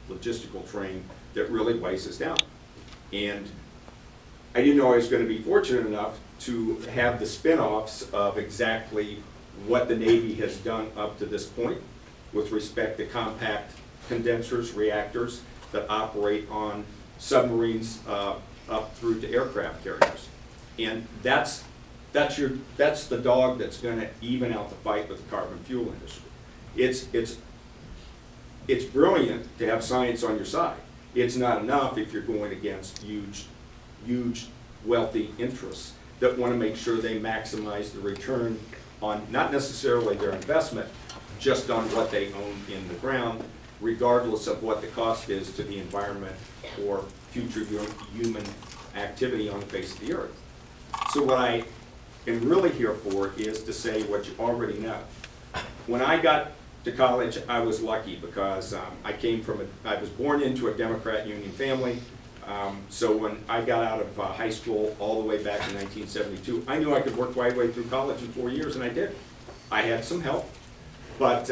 logistical train that really weighs us down. And I didn't know I was going to be fortunate enough to have the spin-offs of exactly what the Navy has done up to this point with respect to compact condensers, reactors that operate on submarines up through to aircraft carriers. And that's the dog that's going to even out the fight with the carbon fuel industry. It's brilliant to have science on your side. It's not enough if you're going against huge wealthy interests that want to make sure they maximize the return on not necessarily their investment, just on what they own in the ground, regardless of what the cost is to the environment or future human activity on the face of the earth. So what I am really here for is to say what you already know. When I got to college, I was lucky because I was born into a Democrat union family. So when I got out of high school all the way back in 1972, I knew I could work my way through college in 4 years, and I did. I had some help, but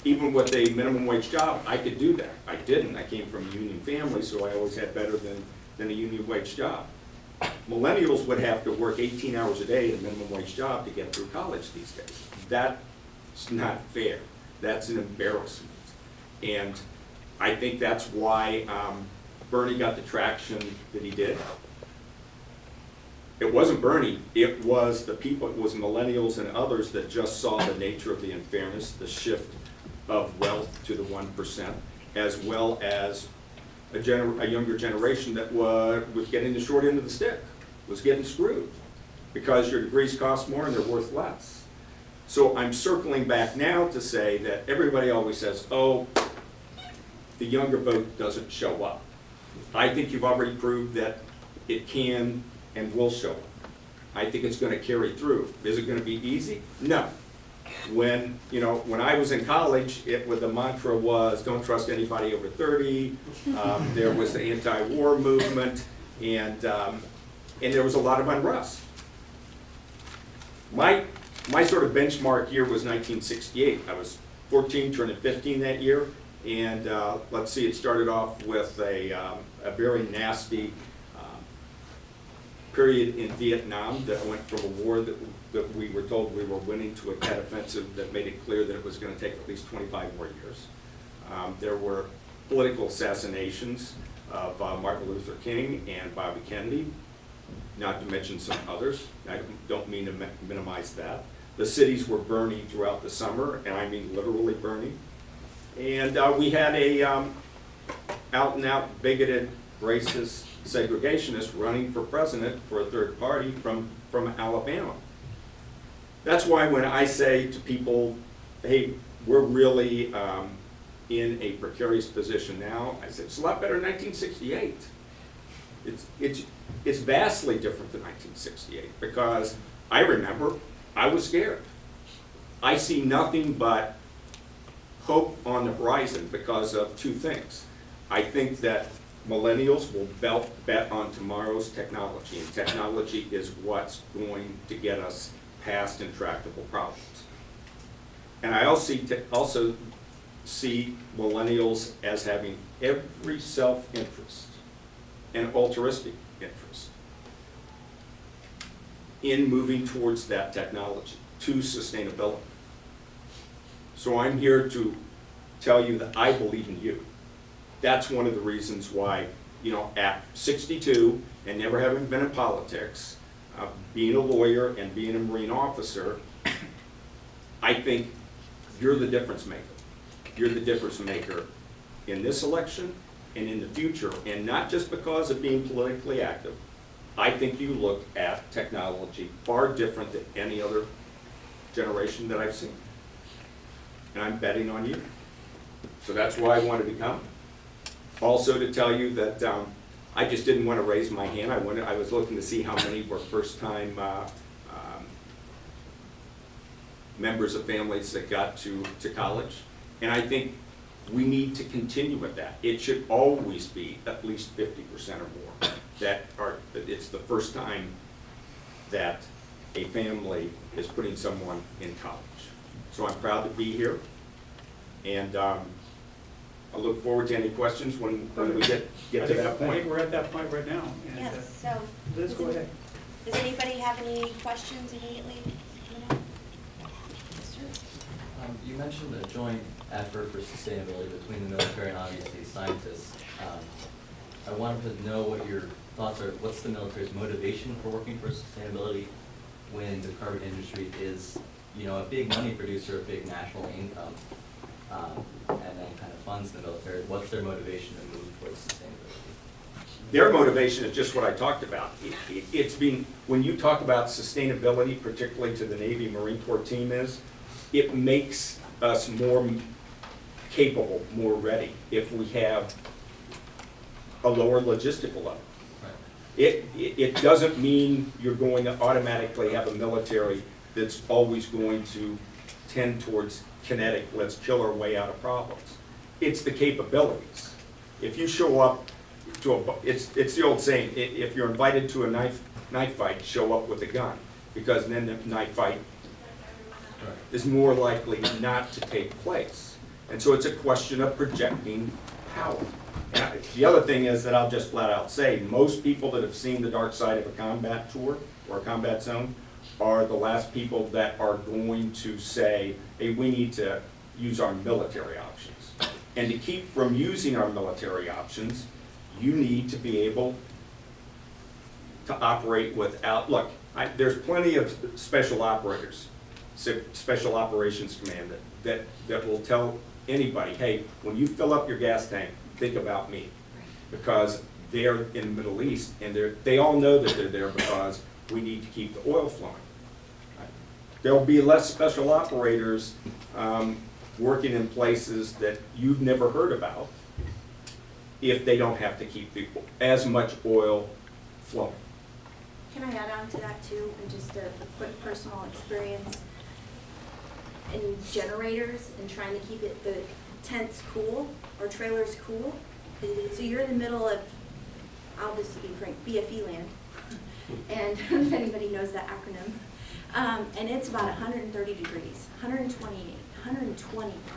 even with a minimum wage job, I could do that. I didn't. I came from a union family, so I always had better than a union wage job. Millennials would have to work 18 hours a day at a minimum wage job to get through college these days. That's not fair. That's an embarrassment. And I think that's why Bernie got the traction that he did. It wasn't Bernie, it was the people, it was millennials and others that just saw the nature of the unfairness, the shift of wealth to the 1%, as well as a younger generation that was getting the short end of the stick, was getting screwed, because your degrees cost more and they're worth less. So I'm circling back now to say that everybody always says, oh, the younger vote doesn't show up. I think you've already proved that it can and will show up. I think it's going to carry through. Is it going to be easy? No. When I was in college, the mantra was don't trust anybody over 30. There was the anti-war movement, and there was a lot of unrest. My sort of benchmark year was 1968. I was 14, turning 15 that year, and let's see, it started off with a very nasty period in Vietnam that went from a war that we were told we were winning to a Tet offensive that made it clear that it was going to take at least 25 more years. There were political assassinations of Martin Luther King and Bobby Kennedy, not to mention some others. I don't mean to minimize that. The cities were burning throughout the summer, and I mean literally burning. And we had a out-and-out bigoted, racist, segregationist running for president for a third party from Alabama. That's why when I say to people, hey, we're really in a precarious position now, I said, it's a lot better than 1968. It's vastly different than 1968, because I remember I was scared. I see nothing but hope on the horizon because of two things. I think that millennials will bet on tomorrow's technology, and technology is what's going to get us past intractable problems. And I also see millennials as having every self-interest and altruistic interest in moving towards that technology, to sustainability. So I'm here to tell you that I believe in you. That's one of the reasons why, at 62 and never having been in politics, being a lawyer and being a Marine officer, I think you're the difference maker. You're the difference maker in this election and in the future, and not just because of being politically active. I think you look at technology far different than any other generation that I've seen. And I'm betting on you. So that's why I wanted to come. Also to tell you that I just didn't want to raise my hand. I was looking to see how many were first-time members of families that got to college. And I think we need to continue with that. It should always be at least 50% or more that it's the first time that a family is putting someone in college. So I'm proud to be here. And I look forward to any questions when we get to that point. I think we're at that point right now. And, Yes, so. Liz, go ahead. Does anybody have any questions immediately? You mentioned a joint effort for sustainability between the military and obviously scientists. I wanted to know what your thoughts are. What's the military's motivation for working for sustainability when the carbon industry is, you know, a big money producer, a big national income, and then kind of funds the military? What's their motivation to move towards sustainability? Their motivation is just what I talked about. It's been, when you talk about sustainability, particularly to the Navy Marine Corps team, it makes us more capable, more ready if we have a lower logistical level. Right. It doesn't mean you're going to automatically have a military that's always going to tend towards kinetic, let's kill our way out of problems. It's the capabilities. If you show up to it's the old saying, if you're invited to a knife fight, show up with a gun, because then the knife fight is more likely not to take place. And so it's a question of projecting power. And the other thing is that I'll just flat out say, most people that have seen the dark side of a combat tour or a combat zone are the last people that are going to say, hey, we need to use our military options. And to keep from using our military options, you need to be able to operate without, look, there's plenty of special operators, Special Operations Command that will tell anybody, hey, when you fill up your gas tank, think about me. Because they're in the Middle East, and they all know that they're there because we need to keep the oil flowing. There'll be less special operators working in places that you've never heard about if they don't have to keep as much oil flowing. Can I add on to that too, and just a quick personal experience in generators and trying to keep the tents cool or trailers cool. So you're in the middle of, I'll just be frank, BFE land, and if anybody knows that acronym, and it's about 130 degrees, 120 on a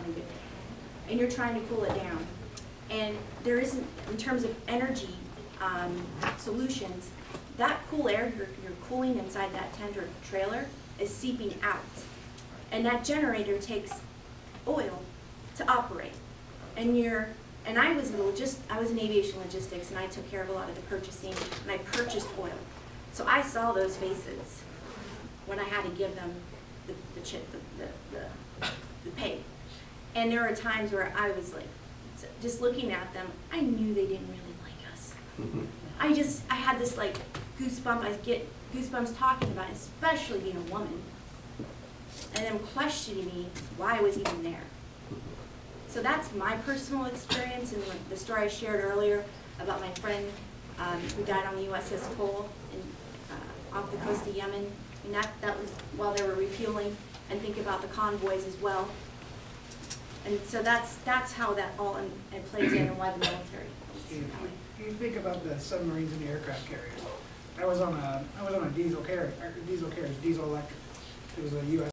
good day, and you're trying to cool it down. And there isn't, in terms of energy solutions, that cool air you're cooling inside that tent or trailer is seeping out. And that generator takes oil to operate. And I was in aviation logistics, and I took care of a lot of the purchasing, and I purchased oil. So I saw those faces when I had to give them the pay. And there were times where I was like, just looking at them, I knew they didn't really like us. I had this like goosebump, I get goosebumps talking about it, especially being a woman. And them questioning me why I was even there. So that's my personal experience, and the story I shared earlier about my friend who died on the USS Cole off the coast of Yemen. And that was while they were refueling, and think about the convoys as well. And so that's how that all plays in, and why the military. You think about the submarines and the aircraft carriers. I was on a diesel carrier, diesel electric. It was a U.S.